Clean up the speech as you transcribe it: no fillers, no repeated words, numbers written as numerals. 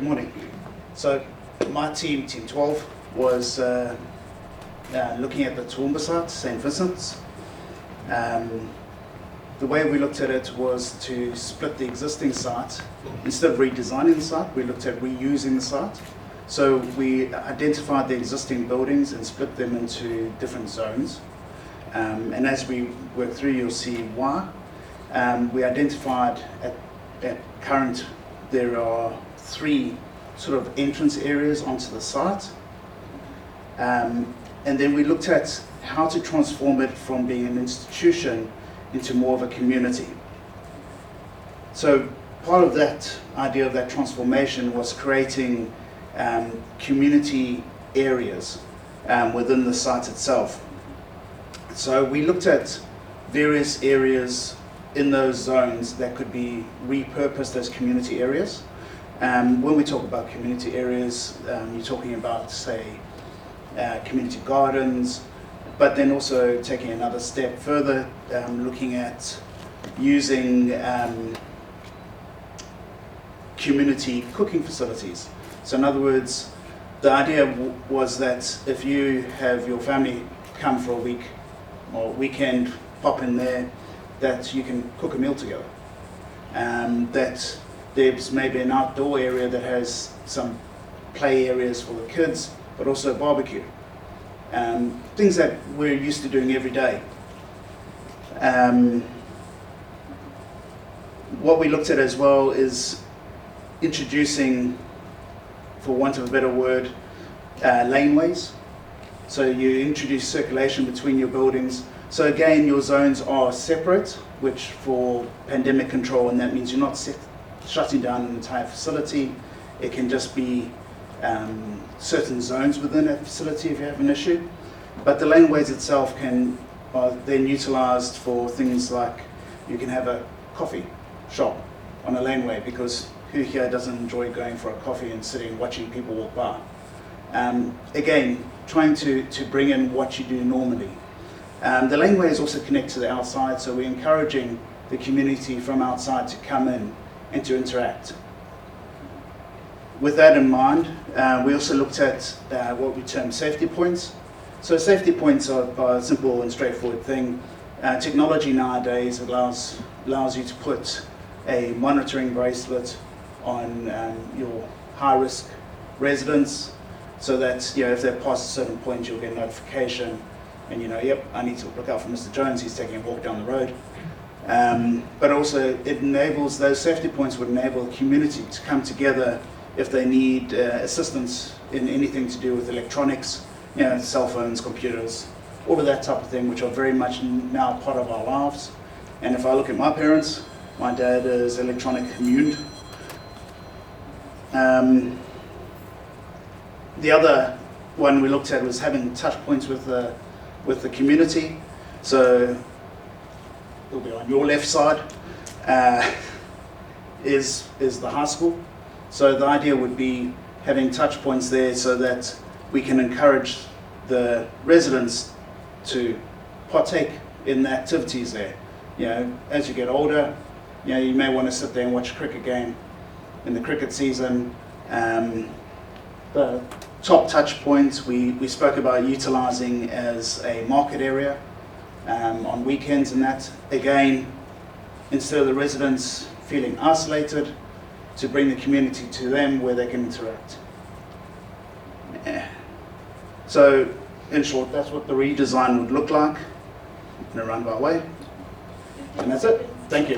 Good morning. So my team, Team 12, was looking at the Toowoomba site, St. Vincent's. The way we looked at it was to split the existing site. Instead of redesigning the site, we looked at reusing the site. So we identified the existing buildings and split them into different zones. And as we work through, you'll see why. We identified at current, there are 3 sort of entrance areas onto the site. And then we looked at how to transform it from being an institution into more of a community. So part of that idea of that transformation was creating community areas within the site itself. So we looked at various areas in those zones that could be repurposed as community areas. When we talk about community areas, you're talking about, say, community gardens, but then also taking another step further, looking at using community cooking facilities. So in other words, the idea was that if you have your family come for a week or weekend, pop in there, that you can cook a meal together. That there's maybe an outdoor area that has some play areas for the kids, but also a barbecue. Things that we're used to doing every day. What we looked at as well is introducing, for want of a better word, laneways. So you introduce circulation between your buildings. So again, your zones are separate, which for pandemic control, and that means you're not shutting down an entire facility. It can just be certain zones within a facility if you have an issue. But the laneways itself are then utilized for things like you can have a coffee shop on a laneway, because who here doesn't enjoy going for a coffee and sitting watching people walk by? Again, trying to bring in what you do normally. The laneways also connect to the outside, so we're encouraging the community from outside to come in and to interact. With that in mind, we also looked at what we term safety points. So safety points are a simple and straightforward thing. Technology nowadays allows you to put a monitoring bracelet on your high-risk residents, so that if they pass a certain point, you'll get a notification, and yep, I need to look out for Mr. Jones, he's taking a walk down the road. But also it enables, those safety points would enable the community to come together if they need assistance in anything to do with electronics, cell phones, computers, all of that type of thing, which are very much now part of our lives. And if I look at my parents, my dad is electronic immune. The other one we looked at was having touch points with the community. So it'll be on your left side is the high school. So the idea would be having touch points there so that we can encourage the residents to partake in the activities there. As you get older, you may want to sit there and watch a cricket game in the cricket season. The top touch points we spoke about utilizing as a market area on weekends, and that, again, instead of the residents feeling isolated, to bring the community to them where they can interact. So, in short, that's what the redesign would look like in a roundabout way. And that's it. Thank you.